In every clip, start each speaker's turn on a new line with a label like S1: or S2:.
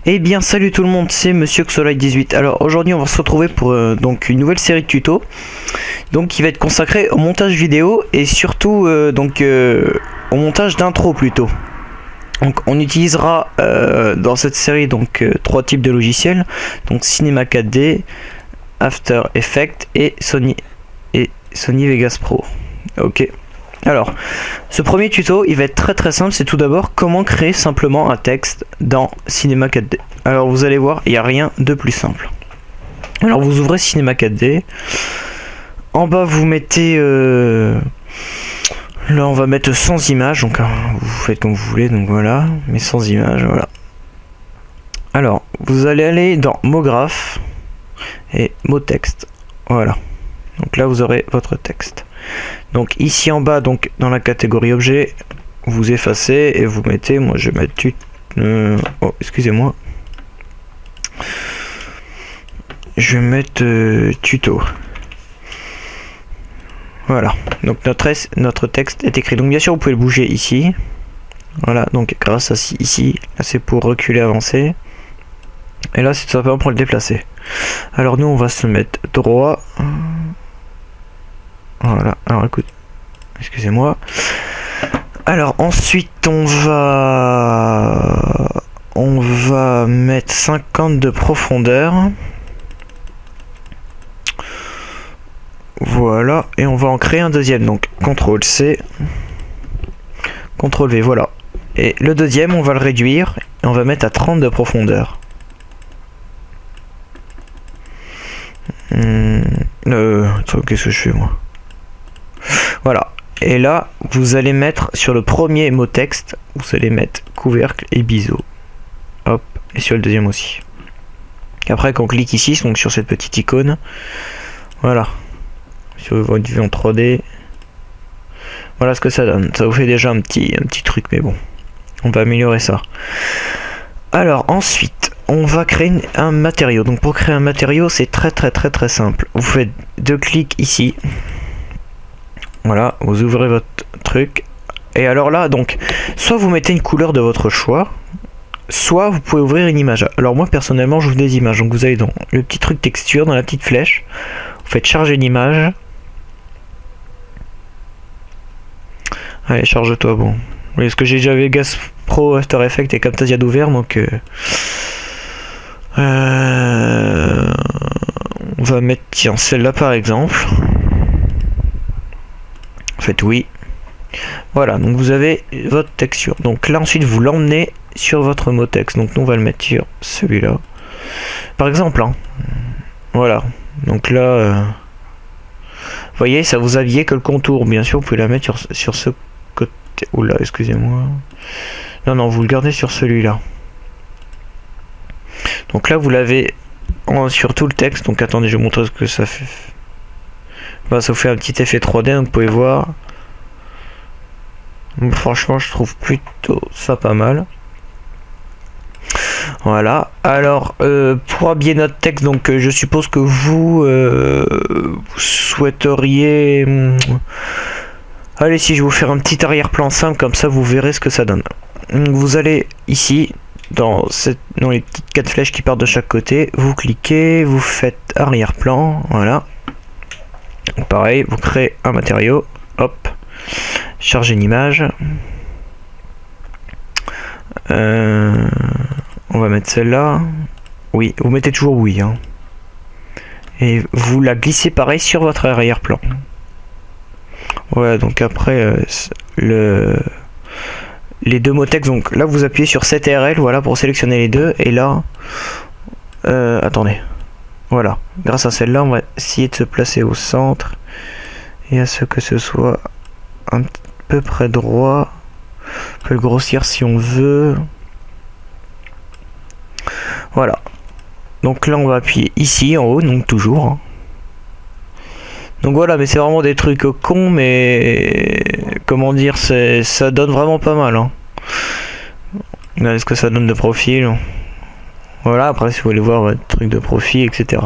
S1: Eh bien salut tout le monde, c'est Monsieur Xolite18. Alors aujourd'hui on va se retrouver pour donc une nouvelle série de tutos, donc qui va être consacrée au montage vidéo et surtout au montage d'intro plutôt. Donc on utilisera dans cette série donc trois types de logiciels, donc Cinema 4D, After Effects et Sony Vegas Pro. Ok. Alors, ce premier tuto, il va être très simple, c'est tout d'abord comment créer simplement un texte dans Cinema 4D. Alors vous allez voir, il n'y a rien de plus simple. Alors vous ouvrez Cinema 4D, en bas vous mettez, là on va mettre sans image, donc vous faites comme vous voulez, donc voilà, mais sans image, voilà. Alors, vous allez aller dans mots graphes et mots texte, voilà. Donc là vous aurez votre texte. Donc ici en bas, donc dans la catégorie objet, vous effacez et vous mettez, moi je vais mettre oh excusez-moi, je vais mettre tuto. Voilà, donc notre texte est écrit. Donc bien sûr vous pouvez le bouger ici. Voilà, donc grâce à ici, là c'est pour reculer, avancer. Et là c'est tout simplement pour le déplacer. Alors nous on va se mettre droit. Voilà, alors écoute, excusez-moi. Alors ensuite on va mettre 50 de profondeur. Voilà, et on va en créer un deuxième, donc CTRL C, CTRL V, voilà. Et le deuxième on va le réduire et on va mettre à 30 de profondeur. Qu'est-ce que je fais moi? Voilà, et là vous allez mettre sur le premier mot texte, vous allez mettre couvercle et biseau. Hop, et sur le deuxième aussi. Après qu'on clique ici, donc sur cette petite icône, voilà, sur votre vue en 3D, voilà ce que ça donne. Ça vous fait déjà un petit truc, mais bon, on va améliorer ça. Alors ensuite, on va créer un matériau. Donc pour créer un matériau, c'est très simple. Vous faites deux clics ici. Voilà, vous ouvrez votre truc. Et alors là, donc, soit vous mettez une couleur de votre choix, soit vous pouvez ouvrir une image. Alors moi, personnellement, j'ouvre des images. Donc vous allez dans le petit truc texture, dans la petite flèche. Vous faites charger une image. Allez, charge-toi, bon. Oui, parce que j'ai déjà Vegas Pro, After Effects et Camtasia d'ouvert, donc... on va mettre, tiens, celle-là par exemple. Faites oui. Voilà, donc vous avez votre texture. Donc là ensuite vous l'emmenez sur votre mot texte. Donc nous on va le mettre sur celui-là. Par exemple, hein. Voilà. Donc là, vous voyez, ça vous aviez que le contour. Bien sûr, vous pouvez la mettre sur ce côté. Oula, excusez-moi. Non, vous le gardez sur celui-là. Donc là vous l'avez sur tout le texte. Donc attendez, je vais vous montrer ce que ça fait. Bah, ça vous fait un petit effet 3D, donc vous pouvez voir. Franchement, je trouve plutôt ça pas mal. Voilà. Alors, pour habiller notre texte, donc je suppose que vous souhaiteriez... Allez, si je vais vous faire un petit arrière-plan simple, comme ça vous verrez ce que ça donne. Donc, vous allez ici, dans les petites 4 flèches qui partent de chaque côté, vous cliquez, vous faites arrière-plan, voilà. Pareil, vous créez un matériau, hop, chargez une image. On va mettre celle-là. Oui, vous mettez toujours oui. Hein. Et vous la glissez pareil sur votre arrière-plan. Voilà, donc après, les deux mots texte, donc là vous appuyez sur CTRL, voilà, pour sélectionner les deux. Et là, attendez. Voilà, grâce à celle-là, on va essayer de se placer au centre et à ce que ce soit un peu près droit. On peut le grossir si on veut. Voilà. Donc là, on va appuyer ici en haut, donc toujours. Hein. Donc voilà, mais c'est vraiment des trucs cons, mais comment dire, ça donne vraiment pas mal. Hein. Regardez ce que ça donne de profil. Voilà, après si vous voulez voir votre truc de profil, etc.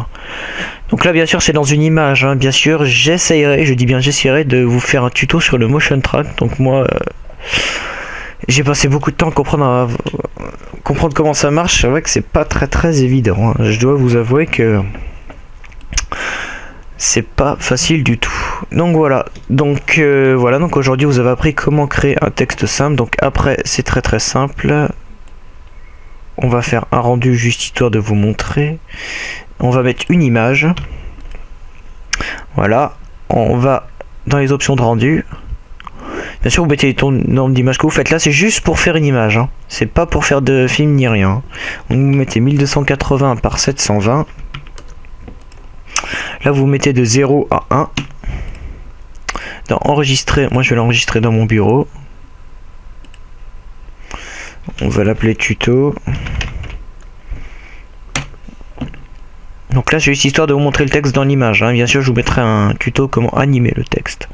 S1: Donc là bien sûr c'est dans une image, hein. Bien sûr j'essayerai, je dis bien j'essayerai de vous faire un tuto sur le motion track. Donc moi j'ai passé beaucoup de temps à comprendre comment ça marche, c'est vrai que c'est pas très évident, hein. Je dois vous avouer que c'est pas facile du tout. Donc voilà, donc aujourd'hui vous avez appris comment créer un texte simple. Donc après c'est très simple. On va faire un rendu juste histoire de vous montrer. On va mettre une image. Voilà, on va dans les options de rendu. Bien sûr, vous mettez le nombre d'images que vous faites. Là, c'est juste pour faire une image, hein. C'est pas pour faire de film ni rien. Donc, vous mettez 1280 par 720. Là, vous mettez de 0 à 1. Dans enregistrer, moi je vais l'enregistrer dans mon bureau. On va l'appeler tuto. Donc là, c'est juste histoire de vous montrer le texte dans l'image, hein. Bien sûr, je vous mettrai un tuto comment animer le texte.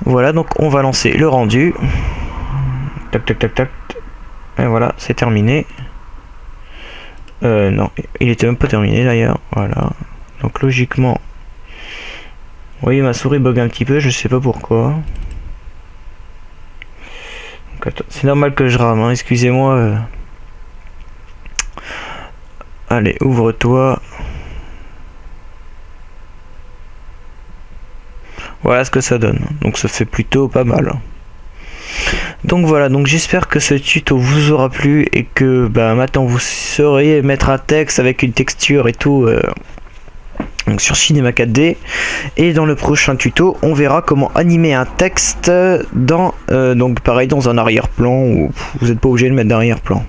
S1: Voilà, donc on va lancer le rendu. Tac. Et voilà, c'est terminé. Non, il était même pas terminé d'ailleurs. Voilà. Donc logiquement, vous voyez ma souris bug un petit peu, je sais pas pourquoi. C'est normal que je rame, hein, excusez-moi. Allez, ouvre-toi. Voilà ce que ça donne. Donc ça fait plutôt pas mal. Donc voilà, donc j'espère que ce tuto vous aura plu et que maintenant vous saurez mettre un texte avec une texture et tout donc sur Cinema 4D. Et dans le prochain tuto, on verra comment animer un texte dans donc pareil dans un arrière-plan, où vous n'êtes pas obligé de mettre d'arrière-plan.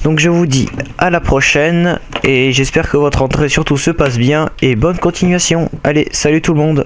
S1: Donc je vous dis à la prochaine et j'espère que votre entrée surtout se passe bien et bonne continuation. Allez, salut tout le monde.